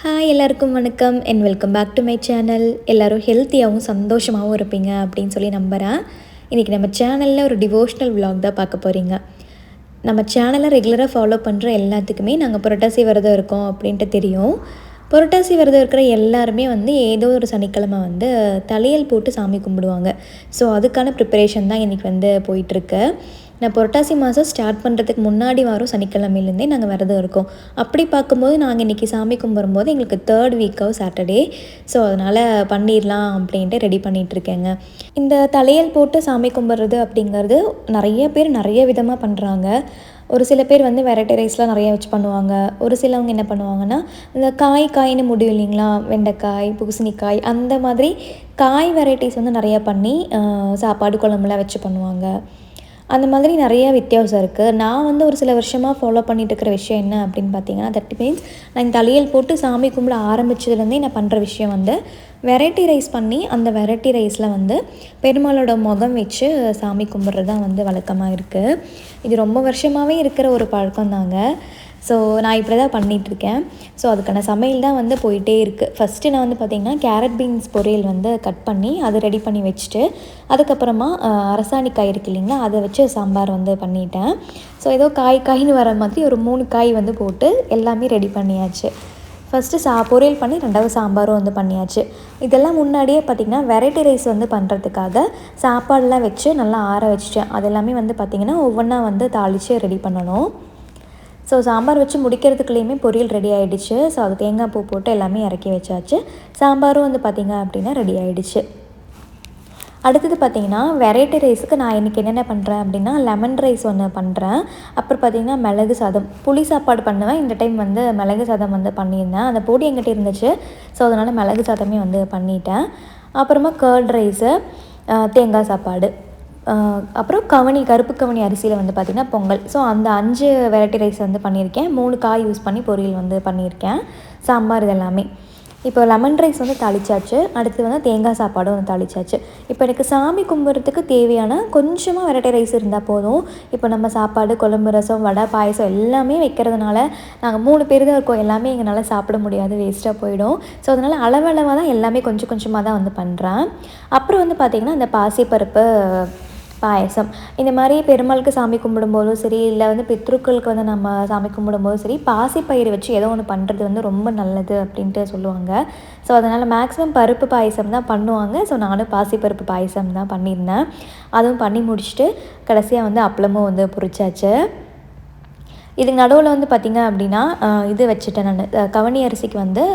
Hi எல்லாருக்கும் வணக்கம் and welcome back to my channel. எல்லோரும் ஹெல்த்தியாகவும் சந்தோஷமாகவும் இருப்பீங்க அப்படின்னு சொல்லி நம்புகிறேன். இன்றைக்கி நம்ம சேனலில் ஒரு டிவோஷ்னல் விலாக் தான் பார்க்க போகிறீங்க. நம்ம சேனலை ரெகுலராக ஃபாலோ பண்ணுற எல்லாத்துக்குமே நாங்கள் புரட்டாசி விரதம் இருக்கோம் அப்படின்ட்டு தெரியும். புரட்டாசி விரதம் இருக்கிற எல்லாருமே ஏதோ ஒரு சனிக்கிழமை தலையல் போட்டு சாமி கும்பிடுவாங்க. ஸோ அதுக்கான ப்ரிப்பரேஷன் தான் இன்றைக்கி போயிட்டுருக்கு. நான் புரட்டாசி மாதம் ஸ்டார்ட் பண்ணுறதுக்கு முன்னாடி வாரம் சனிக்கிழமையிலேருந்தே நாங்கள் விரதம் இருக்கோம். அப்படி பார்க்கும்போது நாங்கள் இன்றைக்கி சாமி கும்பிடும்போது எங்களுக்கு 3rd week of Saturday. So அதனால் பண்ணிடலாம் அப்படின்ட்டு ரெடி பண்ணிகிட்ருக்கேங்க. இந்த தலையல் போட்டு சாமி கும்பிட்றது அப்படிங்கிறது நிறைய பேர் நிறைய விதமாக பண்ணுறாங்க. ஒரு சில பேர் வெரைட்டி ரைஸ்லாம் நிறைய வச்சு பண்ணுவாங்க. ஒரு சிலவங்க என்ன பண்ணுவாங்கன்னா, இந்த காய்னு முடியும் இல்லைங்களா, வெண்டைக்காய், பூசணிக்காய் அந்த மாதிரி காய் வெரைட்டிஸ் நிறையா பண்ணி சாப்பாடு குழம்புலாம் வச்சு பண்ணுவாங்க. அந்த மாதிரி நிறைய வித்தியாசம் இருக்குது. நான் ஒரு சில வருஷமாக ஃபாலோ பண்ணிட்டு இருக்கிற விஷயம் என்ன அப்படின்னு பார்த்தீங்கன்னா, தட் மீன்ஸ் நான் இந்த தலையல் போட்டு சாமி கும்பிட ஆரம்பித்ததுலேருந்தே நான் பண்ணுற விஷயம் வெரைட்டி ரைஸ் பண்ணி அந்த வெரைட்டி ரைஸில் பெருமாளோட முகம் வச்சு சாமி கும்பிட்றது தான் வழக்கமாக இருக்குது. இது ரொம்ப வருஷமாகவே இருக்கிற ஒரு பழக்கம் தாங்க. ஸோ நான் இப்படி தான் பண்ணிகிட்ருக்கேன். ஸோ அதுக்கான சமையல் தான் போயிட்டே இருக்குது. ஃபஸ்ட்டு நான் பார்த்திங்கன்னா கேரட் பீன்ஸ் பொரியல் கட் பண்ணி அதை ரெடி பண்ணி வச்சுட்டு, அதுக்கப்புறமா அரசாணிக்காய் இருக்குது இல்லைங்களா, அதை வச்சு சாம்பார் பண்ணிட்டேன். ஸோ ஏதோ காய்னு வர மாதிரி ஒரு 3 காய் போட்டு எல்லாமே ரெடி பண்ணியாச்சு. ஃபஸ்ட்டு பொரியல் பண்ணி 2வது சாம்பாரும் பண்ணியாச்சு. இதெல்லாம் முன்னாடியே பார்த்திங்கன்னா வெரைட்டி ரைஸ் பண்ணுறதுக்காக சாப்பாடெலாம் வச்சு நல்லா ஆற வச்சுட்டேன். அது எல்லாமே பார்த்திங்கன்னா ஒவ்வொன்றா தாளித்து ரெடி பண்ணணும். ஸோ சாம்பார் வச்சு முடிக்கிறதுக்குள்ளேயுமே பொரியல் ரெடி ஆகிடுச்சு. ஸோ அது தேங்காய் பூ போட்டு எல்லாமே இறக்கி வச்சாச்சு. சாம்பாரும் பார்த்திங்க அப்படின்னா ரெடி ஆகிடுச்சு. அடுத்தது பார்த்திங்கன்னா வெரைட்டி ரைஸுக்கு நான் இன்றைக்கி என்னென்ன பண்ணுறேன் அப்படின்னா, லெமன் ரைஸ் ஒன்று பண்ணுறேன். அப்புறம் பார்த்திங்கன்னா மிளகு சாதம், புளி சாப்பாடு பண்ணுவேன். இந்த டைம் மிளகு சாதம் பண்ணியிருந்தேன். அந்த பொடி என்கிட்ட இருந்துச்சு. ஸோ அதனால் மிளகு சாதமே பண்ணிட்டேன். அப்புறமா கர்ட் ரைஸு, தேங்காய் சாப்பாடு, அப்புறம் கருப்பு கவனி அரிசியில் பார்த்திங்கன்னா பொங்கல். ஸோ அந்த 5 வெரைட்டி ரைஸ் பண்ணியிருக்கேன். 3 காய் யூஸ் பண்ணி பொரியல் பண்ணியிருக்கேன். சாம்பார் இதெல்லாமே. இப்போ லெமன் ரைஸ் தாளிச்சாச்சு. அடுத்து தேங்காய் சாப்பாடும் தாளிச்சாச்சு. இப்போ எனக்கு சாமி கும்பிட்றதுக்கு தேவையான கொஞ்சமாக வெரைட்டி ரைஸ் இருந்தால் போதும். இப்போ நம்ம சாப்பாடு, குழம்பு, ரசம், வடை, பாயசம் எல்லாமே வைக்கிறதுனால நாங்கள் 3 பேர் தான் இருக்கோம். எல்லாமே எங்களால் சாப்பிட முடியாது, வேஸ்ட்டாக போயிடும். ஸோ அதனால் அளவளவாக தான் எல்லாமே கொஞ்சம் கொஞ்சமாக தான் பண்ணுறேன். அப்புறம் பார்த்திங்கன்னா இந்த பாசிப்பருப்பு பாயசம், இந்த மாதிரி பெருமாளுக்கு சாமி கும்பிடும்போதும் சரி, இல்லை பித்ருக்களுக்கு நம்ம சாமி கும்பிடும்போதும் சரி, பாசிப்பயிறு வச்சு ஏதோ ஒன்று பண்ணுறது ரொம்ப நல்லது அப்படின்ட்டு சொல்லுவாங்க. ஸோ அதனால் மேக்ஸிமம் பருப்பு பாயசம் தான் பண்ணுவாங்க. ஸோ நானும் பாசிப்பருப்பு பாயசம் தான் பண்ணியிருந்தேன். அதுவும் பண்ணி முடிச்சுட்டு கடைசியாக அப்பளமும் பொரிச்சாச்சு. இதுக்கு நடுவில் பார்த்திங்க அப்படின்னா இது வச்சுட்டேன் நான். கவனி அரிசிக்கு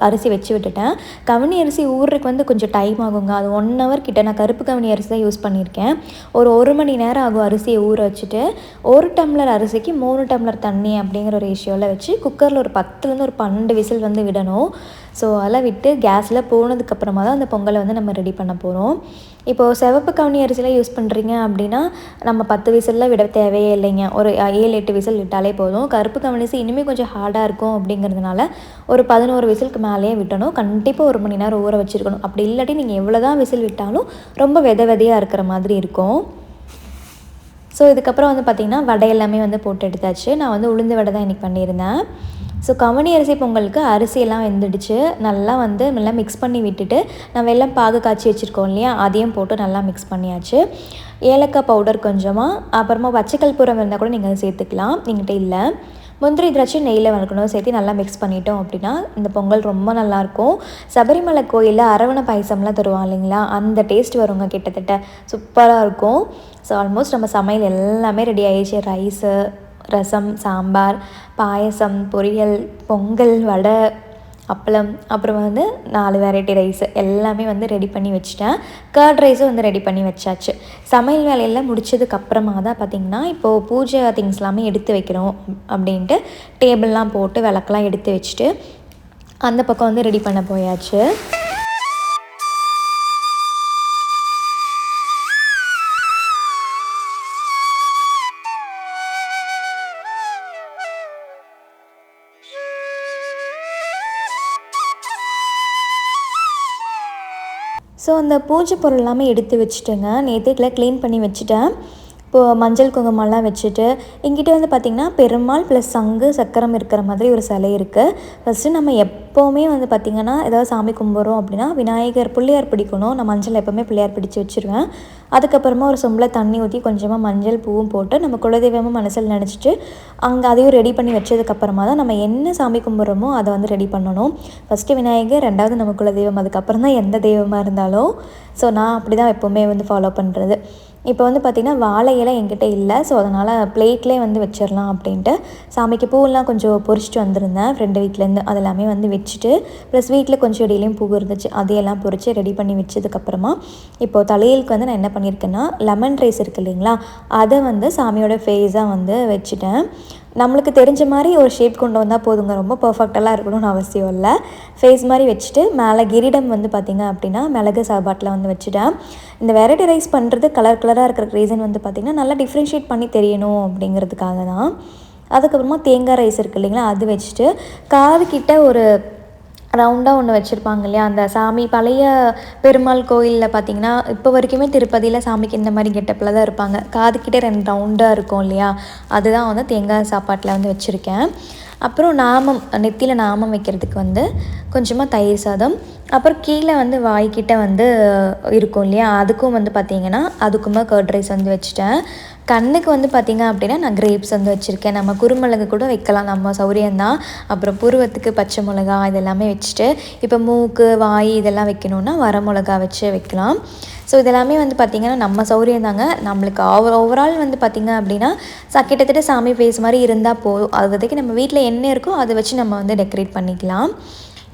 அரிசி வச்சு விட்டுட்டேன். கவனி அரிசி ஊறுறதுக்கு கொஞ்சம் டைம் ஆகுங்க. அது 1 hour கிட்ட. நான் கருப்பு கவனி அரிசி தான் யூஸ் பண்ணியிருக்கேன். ஒரு 1 மணி நேரம் ஆகும் அரிசியை ஊற வச்சுட்டு. 1 டம்ளர் அரிசிக்கு 3 டம்ளர் தண்ணி அப்படிங்கிற ரேஷியோவில் வச்சு குக்கரில் ஒரு 10லேருந்து ஒரு 12 விசில் விடணும். ஸோ அதெல்லாம் விட்டு கேஸில் போனதுக்கப்புறமா தான் அந்த பொங்கலை நம்ம ரெடி பண்ண போகிறோம். இப்போது சிவப்பு கவனி அரிசிலாம் யூஸ் பண்ணுறீங்க அப்படின்னா நம்ம 10 விசில்லாம் விட தேவையே இல்லைங்க. ஒரு 7-8 விசில் விட்டாலே போதும். கருப்பு கவனி அரிசி இனிமேல் கொஞ்சம் ஹார்டாக இருக்கும் அப்படிங்கிறதுனால ஒரு 11 விசிலுக்கு மேலேயே விட்டணும். கண்டிப்பாக 1 மணி நேரம் ஊற வச்சுருக்கணும். அப்படி இல்லாட்டி நீங்கள் எவ்வளோ தான் விசில் விட்டாலும் ரொம்ப விதையாக இருக்கிற மாதிரி இருக்கும். ஸோ இதுக்கப்புறம் பார்த்திங்கன்னா வடை எல்லாமே போட்டு எடுத்தாச்சு. நான் உளுந்து வடை தான் இன்றைக்கி பண்ணியிருந்தேன். ஸோ கவனி அரிசி பொங்கலுக்கு அரிசியெல்லாம் வெந்துடுச்சு. நல்லா நல்லா மிக்ஸ் பண்ணி விட்டுட்டு நான் வெல்லம் பாகு காய்ச்சி வச்சுருக்கோம் இல்லையா, அதையும் போட்டு நல்லா மிக்ஸ் பண்ணியாச்சு. ஏலக்காய் பவுடர் கொஞ்சமாக, அப்புறமா பச்சைக்கற்பூரம் இருந்தால் கூட நீங்கள் சேர்த்துக்கலாம். என்கிட்ட இல்லை. முந்திரி திராட்சை நெய்யில் வளர்க்கணும் சேர்த்து நல்லா மிக்ஸ் பண்ணிட்டோம் அப்படின்னா இந்த பொங்கல் ரொம்ப நல்லாயிருக்கும். சபரிமலை கோயிலில் அரவணை பாயசம்லாம் தருவாங்க இல்லைங்களா, அந்த டேஸ்ட் வருங்க. கிட்டத்தட்ட சூப்பராக இருக்கும். ஸோ ஆல்மோஸ்ட் நம்ம சமையல் எல்லாமே ரெடி ஆகிடுச்சு. ரைஸு, ரசம், சாம்பார், பாயசம், பொரியல், பொங்கல், வடை, அப்பளம், அப்புறம் 4 வெரைட்டி ரைஸு எல்லாமே ரெடி பண்ணி வச்சுட்டேன். கர்ட் ரைஸும் ரெடி பண்ணி வச்சாச்சு. சமையல் வேலையெல்லாம் முடிச்சதுக்கப்புறமா தான் பார்த்திங்கன்னா இப்போது பூஜை திங்ஸ் எல்லாமே எடுத்து வைக்கிறோம் அப்படின்ட்டு டேபிள்லாம் போட்டு விளக்கெலாம் எடுத்து வச்சுட்டு அந்த பக்கம் ரெடி பண்ண போயாச்சு. ஸோ அந்த பூஜை பொருள் எல்லாமே எடுத்து வச்சுட்டேங்க. நேற்றுக்குள்ளே க்ளீன் பண்ணி வச்சுட்டேன். இப்போது மஞ்சள் குங்குமம்லாம் வச்சுட்டு எங்கிட்ட வந்து பார்த்திங்கன்னா பெருமாள் ப்ளஸ் சங்கு சக்கரம் இருக்கிற மாதிரி ஒரு சிலை இருக்குது. ஃபஸ்ட்டு நம்ம எப்போவுமே வந்து பார்த்திங்கன்னா ஏதாவது சாமி கும்பிட்றோம் அப்படின்னா விநாயகர் பிள்ளையார் பிடிக்கணும். நான் மஞ்சள் எப்போவுமே பிள்ளையார் பிடிச்சி வச்சுருவேன். அதுக்கப்புறமா ஒரு சொம்பில் தண்ணி ஊற்றி கொஞ்சமாக மஞ்சள் பூவும் போட்டு நம்ம குலதெய்வமும் மனசில் நினச்சிட்டு அங்கே அதையும் ரெடி பண்ணி வச்சதுக்கப்புறமா தான் நம்ம என்ன சாமி கும்பிட்றோமோ அதை வந்து ரெடி பண்ணணும். ஃபஸ்ட்டு விநாயகர், ரெண்டாவது நம்ம குலதெய்வம், அதுக்கப்புறம் தான் எந்த தெய்வமாக இருந்தாலும். ஸோ நான் அப்படி தான் எப்போவுமே வந்து ஃபாலோ பண்ணுறது. இப்போ வந்து பார்த்திங்கன்னா வாழை இலை என்கிட்ட இல்லை. ஸோ அதனால் பிளேட்லேயே வந்து வச்சிடலாம் அப்படின்ட்டு சாமிக்கு பூவெல்லாம் கொஞ்சம் பொரிச்சிட்டு வந்திருந்தேன் ஃப்ரெண்டு வீட்டிலேருந்து. அதெல்லாமே வந்து வச்சுட்டு ப்ளஸ் வீட்டில் கொஞ்சம் இடையிலையும் பூ இருந்துச்சு, அதையெல்லாம் பொரித்து ரெடி பண்ணி வச்சதுக்கப்புறமா இப்போது தலையிலுக்கு வந்து நான் என்ன பண்ணியிருக்கேன்னா லெமன் ரைஸ் இருக்குது இல்லைங்களா, அதை வந்து சாமியோட ஃபேஸாக வந்து வச்சுட்டேன். நம்மளுக்கு தெரிஞ்ச மாதிரி ஒரு ஷேப் கொண்டு வந்தால் போதுங்க, ரொம்ப பர்ஃபெக்டெல்லாம் இருக்கணும்னு அவசியம் இல்லை. ஃபேஸ் மாதிரி வச்சுட்டு மேலே கிரீடம் வந்து பார்த்திங்க அப்படின்னா மிளகு சாப்பாட்டில் வந்து வச்சுட்டேன். இந்த வெரைட்டி ரைஸ் பண்ணுறது கலர் கலராக இருக்கிற ரீசன் வந்து பார்த்திங்கன்னா நல்லா டிஃப்ரென்ஷியேட் பண்ணி தெரியணும் அப்படிங்கிறதுக்காக தான். அதுக்கப்புறமா தேங்காய் ரைஸ் இருக்குது இல்லைங்களா, அது வச்சுட்டு காது கிட்ட ஒரு ரவுண்டாக ஒன்று வச்சுருப்பாங்க இல்லையா, அந்த சாமி பழைய பெருமாள் கோயிலில் பார்த்திங்கன்னா இப்போ வரைக்குமே திருப்பதியில் சாமிக்கு இந்த மாதிரி கெட்டப்பில் தான் இருப்பாங்க. காதுக்கிட்டே 2 ரவுண்டாக இருக்கும் இல்லையா, அதுதான் வந்து தேங்காய் சாப்பாட்டில் வந்து வச்சுருக்கேன். அப்புறம் நாமம், நெத்தியில் நாமம் வைக்கிறதுக்கு வந்து கொஞ்சமாக தயிர் சாதம், அப்புறம் கீழே வந்து வாய்க்கிட்ட வந்து இருக்கும் இல்லையா, அதுக்கும் வந்து பார்த்திங்கன்னா அதுக்குமே கர்ட் ரைஸ் வந்து வச்சுட்டேன். கண்ணுக்கு வந்து பார்த்திங்க அப்படின்னா நான் கிரேப்ஸ் வந்து வச்சுருக்கேன். நம்ம குறுமிளகு கூட வைக்கலாம், நம்ம சௌரியந்தான். அப்புறம் புருவத்துக்கு பச்சை மிளகா இதெல்லாமே வச்சுட்டு, இப்போ மூக்கு வாய் இதெல்லாம் வைக்கணுன்னா வர மிளகா வச்சு வைக்கலாம். ஸோ இதெல்லாமே வந்து பார்த்திங்கன்னா நம்ம சௌரியம் தாங்க. நம்மளுக்கு ஓவரால் வந்து பார்த்திங்க அப்படின்னா கிட்டத்தட்ட சாமி ஃபேஸ் மாதிரி இருந்தால் போதும். அதுக்கு நம்ம வீட்டில் என்ன இருக்கோ அதை வச்சு நம்ம வந்து டெக்கரேட் பண்ணிக்கலாம்.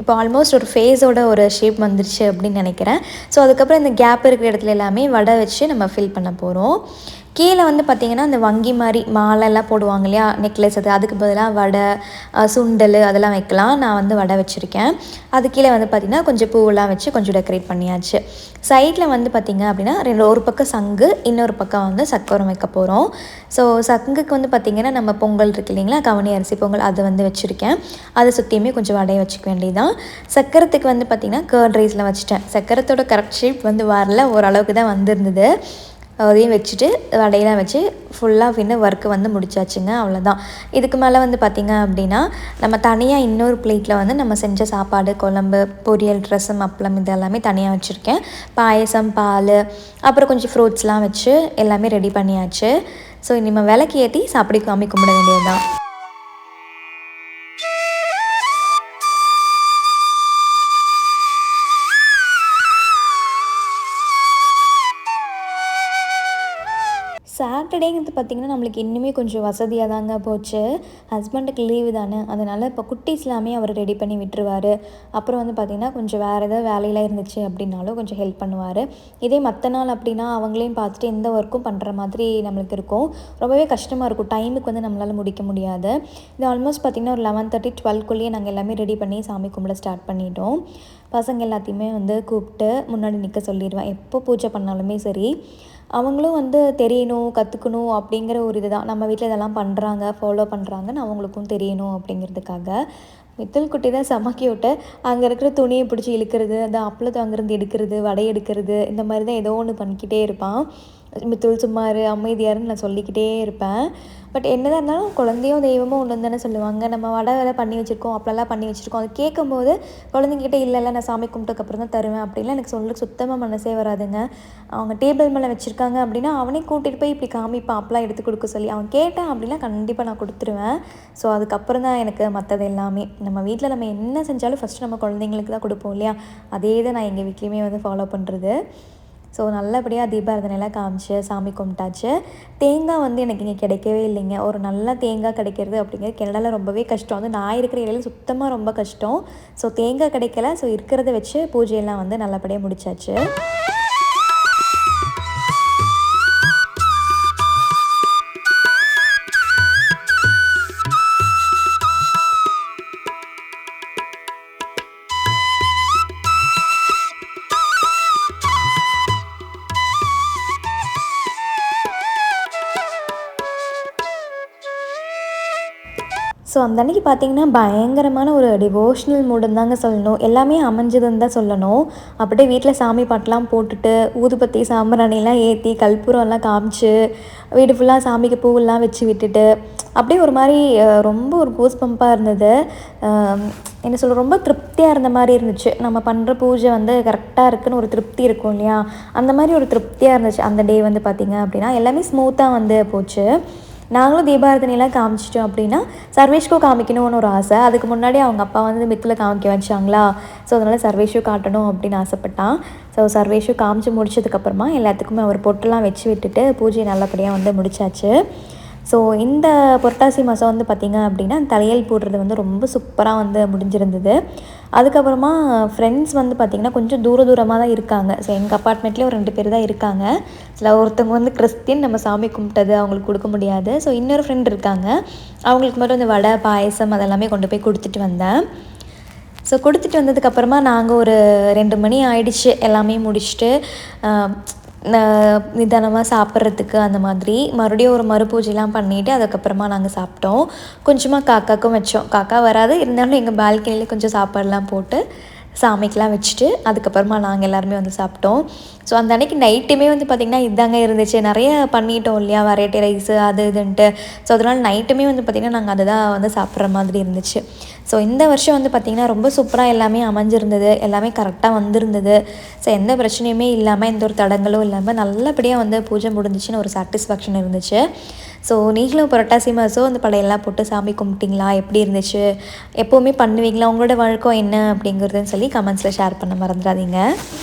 இப்போ ஆல்மோஸ்ட் ஒரு ஃபேஸோட ஒரு ஷேப் வந்துருச்சு அப்படின்னு நினைக்கிறேன். ஸோ அதுக்கப்புறம் இந்த கேப் இருக்கிற இடத்துல எல்லாமே வடை வச்சு நம்ம ஃபில் பண்ண போகிறோம். கீழே வந்து பார்த்திங்கன்னா அந்த வங்கி மாதிரி மாலைலாம் போடுவாங்க இல்லையா, நெக்லஸ், அதுக்கு பதிலாக வடை, சுண்டல் அதெல்லாம் வைக்கலாம். நான் வந்து வடை வச்சுருக்கேன். அது கீழே வந்து பார்த்திங்கன்னா கொஞ்சம் பூவெல்லாம் வச்சு கொஞ்சம் டெக்கரேட் பண்ணியாச்சு. சைடில் வந்து பார்த்திங்க அப்படின்னா ஒரு பக்கம் சங்கு, இன்னொரு பக்கம் வந்து சக்கரம் வைக்க போகிறோம். ஸோ சங்குக்கு வந்து பார்த்திங்கன்னா நம்ம பொங்கல் இருக்குது இல்லைங்களா, கவனி அரிசி பொங்கல், அதை வந்து வச்சுருக்கேன். அதை சுற்றியுமே கொஞ்சம் வடையை வச்சுக்க வேண்டியதான். சக்கரத்துக்கு வந்து பார்த்திங்கன்னா கர்ட் ரைஸில் வச்சுட்டேன். சக்கரத்தோட கரெக்ட் ஷேப் வந்து வரல, ஓரளவுக்கு தான் வந்திருந்தது. அதையும் வச்சுட்டு வடையெல்லாம் வச்சு ஃபுல்லாக ஒர்க்கு வந்து முடிச்சாச்சுங்க, அவ்வளோதான். இதுக்கு மேலே வந்து பார்த்திங்க அப்படின்னா நம்ம தனியாக இன்னொரு பிளேட்டில் வந்து நம்ம செஞ்ச சாப்பாடு, குழம்பு, பொரியல், ரசம், அப்பளம் இது எல்லாமே தனியாக வச்சுருக்கேன். பாயசம், பால், அப்புறம் கொஞ்சம் ஃப்ரூட்ஸ்லாம் வச்சு எல்லாமே ரெடி பண்ணியாச்சு. ஸோ இனிமேல் விளக்கு ஏற்றி சாப்பிடி காமி கும்பிட வேண்டியது தான். சாட்டர்டேங்கிறது பார்த்திங்கன்னா நம்மளுக்கு இன்னுமே கொஞ்சம் வசதியாக தாங்க போச்சு. ஹஸ்பண்டுக்கு லீவு தானே, அதனால் இப்போ குட்டீஸ் எல்லாமே அவர் ரெடி பண்ணி விட்டுருவார். அப்புறம் வந்து பார்த்திங்கன்னா கொஞ்சம் வேறு ஏதாவது வேலையெல்லாம் இருந்துச்சு அப்படின்னாலும் கொஞ்சம் ஹெல்ப் பண்ணுவார். இதே மற்ற நாள் அப்படின்னா அவங்களையும் பார்த்துட்டு எந்த ஒர்க்கும் பண்ணுற மாதிரி நம்மளுக்கு இருக்கும். ரொம்பவே கஷ்டமாக இருக்கும், டைமுக்கு வந்து நம்மளால் முடிக்க முடியாது. இது ஆல்மோஸ்ட் பார்த்திங்கன்னா ஒரு 11:30 12க்குள்ளேயே நாங்கள் எல்லாமே ரெடி பண்ணி சாமி கும்பிட ஸ்டார்ட் பண்ணிட்டோம். பசங்க எல்லாத்தையுமே வந்து கூப்பிட்டு முன்னாடி நிற்க சொல்லிடுவேன். எப்போ பூஜை பண்ணாலுமே சரி, அவங்களும் வந்து தெரியணும், கற்றுக்கணும் அப்படிங்கிற ஒரு இதுதான். நம்ம வீட்டில் இதெல்லாம் பண்ணுறாங்க, ஃபாலோ பண்ணுறாங்கன்னு அவங்களுக்கும் தெரியணும் அப்படிங்கிறதுக்காக. மித்தல் குட்டி தான் செம க்யூட்டு. அங்கே இருக்கிற துணியை பிடிச்சி இழுக்கிறது, அந்த அப்பளத்தை அங்கேருந்து எடுக்கிறது, வடை எடுக்கிறது, இந்த மாதிரி தான் ஏதோ ஒன்று பண்ணிக்கிட்டே இருப்பான். மித்துள் சும்மா இரு, அமைதியாருன்னு நான் சொல்லிக்கிட்டே இருப்பேன். பட் என்னதான் இருந்தாலும் குழந்தையும் தெய்வமும் ஒன்று தானே சொல்லுவாங்க. நம்ம வடை வேலை பண்ணி வச்சுருக்கோம், அப்பளம்லாம் பண்ணி வச்சுருக்கோம், அது கேட்கும்போது குழந்தைங்கிட்ட இல்லை நான் சாமி கும்பிட்டதுக்கப்புறம் தான் தருவேன் அப்படின்லாம் எனக்கு சொல்ல சுத்தமாக மனசே வராதுங்க. அவங்க டேபிள் மேலே வச்சுருக்காங்க அப்படின்னா அவனே கூட்டிகிட்டு போய் இப்படி காமிப்பான், அப்பெல்லாம் எடுத்து கொடுக்க சொல்லி. அவன் கேட்டான் அப்படின்னா கண்டிப்பாக நான் கொடுத்துருவேன். ஸோ அதுக்கப்புறம் தான் எனக்கு மற்றது எல்லாமே. நம்ம வீட்டில் நம்ம என்ன செஞ்சாலும் ஃபஸ்ட்டு நம்ம குழந்தைங்களுக்கு தான் கொடுப்போம் இல்லையா, அதே தான் நான் எங்கள் வீட்லேயுமே வந்து ஃபாலோ பண்ணுறது. ஸோ நல்லபடியாக தீபாராதனைலாம் காமிச்சு சாமி கும்பிட்டாச்சு. தேங்காய் வந்து எனக்கு இங்கே கிடைக்கவே இல்லைங்க. ஒரு நல்ல தேங்காய் கிடைக்கிறது அப்படிங்கிறது கனடாவில் ரொம்பவே கஷ்டம். வந்து நான் இருக்கிற ஏரியாவில் சுத்தமாக ரொம்ப கஷ்டம். ஸோ தேங்காய் கிடைக்கல. ஸோ இருக்கிறத வச்சு பூஜையெல்லாம் வந்து நல்லபடியாக முடிச்சாச்சு. ஸோ அந்த அன்றைக்கி பார்த்திங்கன்னா பயங்கரமான ஒரு டிவோஷ்னல் மூடுன்னு தாங்க சொல்லணும். எல்லாமே அமைஞ்சதுன்னு தான் சொல்லணும். அப்படியே வீட்டில் சாமி பாட்டெலாம் போட்டுட்டு ஊதுபத்தி சாம்பிராணிலாம் ஏற்றி கற்பூரம்லாம் காமிச்சு வீடு ஃபுல்லாக சாமிக்கு பூவெல்லாம் வச்சு விட்டுட்டு அப்படியே ஒரு மாதிரி ரொம்ப ஒரு கூஸ் பம்பாக இருந்தது. என்ன சொல்ல, ரொம்ப திருப்தியாக இருந்த மாதிரி இருந்துச்சு. நம்ம பண்ணுற பூஜை வந்து கரெக்டாக இருக்குதுன்னு ஒரு திருப்தி இருக்கும் இல்லையா, அந்த மாதிரி ஒரு திருப்தியாக இருந்துச்சு. அந்த டே வந்து பார்த்திங்க அப்படின்னா எல்லாமே ஸ்மூத்தாக வந்து போச்சு. நாங்களும் தீபாரதனையெல்லாம் காமிச்சிட்டோம் அப்படின்னா சர்வேஷ்க்கும் காமிக்கணும்னு ஒரு ஆசை. அதுக்கு முன்னாடி அவங்க அப்பா வந்து மித்தில் காமிக்க வச்சாங்களா, ஸோ அதனால் சர்வேஷும் காட்டணும் அப்படின்னு ஆசைப்பட்டான். ஸோ சர்வேஷும் காமிச்சு முடிச்சதுக்கப்புறமா எல்லாத்துக்குமே ஒரு பொட்டெல்லாம் வச்சு விட்டுட்டு பூஜை நல்லபடியாக வந்து முடிச்சாச்சு. ஸோ இந்த புரட்டாசி மாதம் வந்து பார்த்திங்க அப்படின்னா தலையல் போடுறது வந்து ரொம்ப சூப்பராக வந்து முடிஞ்சிருந்தது. அதுக்கப்புறமா ஃப்ரெண்ட்ஸ் வந்து பார்த்திங்கன்னா கொஞ்சம் தூரமாக தான் இருக்காங்க. ஸோ எங்கள் அப்பார்ட்மெண்ட்லேயே ஒரு 2 பேர் தான் இருக்காங்க. சில ஒருத்தவங்க வந்து கிறிஸ்டின், நம்ம சாமி கும்பிட்டது அவங்களுக்கு கொடுக்க முடியாது. ஸோ இன்னொரு ஃப்ரெண்ட் இருக்காங்க, அவங்களுக்கு மட்டும் இந்த வடை பாயசம் அதெல்லாமே கொண்டு போய் கொடுத்துட்டு வந்தேன். ஸோ கொடுத்துட்டு வந்ததுக்கப்புறமா நாங்கள் ஒரு 2 மணி ஆயிடுச்சு எல்லாமே முடிச்சுட்டு நிதானமாக சாப்பிட்றதுக்கு. அந்த மாதிரி மறுபடியும் ஒரு மறுபூஜைலாம் பண்ணிவிட்டு அதுக்கப்புறமா நாங்கள் சாப்பிட்டோம். கொஞ்சமாக காக்காவுக்கும் வச்சோம். காக்கா வராது, இருந்தாலும் எங்கள் பால்கனியில் கொஞ்சம் சாப்பாடெலாம் போட்டு சாமிக்கெலாம் வச்சுட்டு அதுக்கப்புறமா நாங்கள் எல்லாருமே வந்து சாப்பிட்டோம். ஸோ அந்த அன்றைக்கி நைட்டுமே வந்து பார்த்திங்கன்னா இதாங்க இருந்துச்சு. நிறைய பண்ணிட்டோம் இல்லையா, வெரைட்டி ரைஸு அது இதுன்ட்டு. ஸோ அதனால் நைட்டுமே வந்து பார்த்திங்கன்னா நாங்கள் அதை தான் வந்து சாப்பிட்ற மாதிரி இருந்துச்சு. ஸோ இந்த வருஷம் வந்து பார்த்திங்கன்னா ரொம்ப சூப்பராக எல்லாமே அமைஞ்சிருந்தது. எல்லாமே கரெக்டாக வந்திருந்தது. ஸோ எந்த பிரச்சனையுமே இல்லாமல், எந்த ஒரு தடங்களும் இல்லாமல் நல்லபடியாக வந்து பூஜை முடிஞ்சிச்சின்னு ஒரு சாட்டிஸ்ஃபேக்ஷன் இருந்துச்சு. ஸோ நீங்களும் புரட்டாசி மாதம் அந்த படையெல்லாம் போட்டு சாமி கும்பிட்டிங்களா, எப்படி இருந்துச்சு, எப்போவுமே பண்ணுவீங்களா, உங்களோட வழக்கம் என்ன அப்படிங்கிறதுன்னு சொல்லி கமெண்ட்ஸில் ஷேர் பண்ண மறந்துடாதீங்க.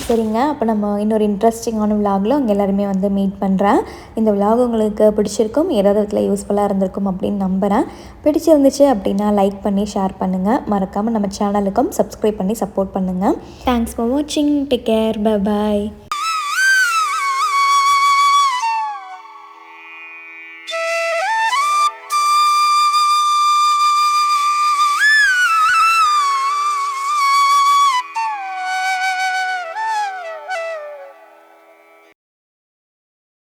சரிங்க, அப்போ நம்ம இன்னொரு இன்ட்ரெஸ்டிங்கான விலாகில் உங்கள் எல்லாருமே வந்து மீட் பண்ணுறேன். இந்த விலாக் உங்களுக்கு பிடிச்சிருக்கும், ஏதாவது விதத்தில் யூஸ்ஃபுல்லாக இருந்திருக்கும் அப்படின்னு நம்புகிறேன். பிடிச்சிருந்துச்சு அப்படின்னா லைக் பண்ணி ஷேர் பண்ணுங்கள். மறக்காமல் நம்ம சேனலுக்கும் சப்ஸ்கிரைப் பண்ணி சப்போர்ட் பண்ணுங்கள். தேங்க்ஸ் ஃபார் வாட்சிங். Take care. Bye bye.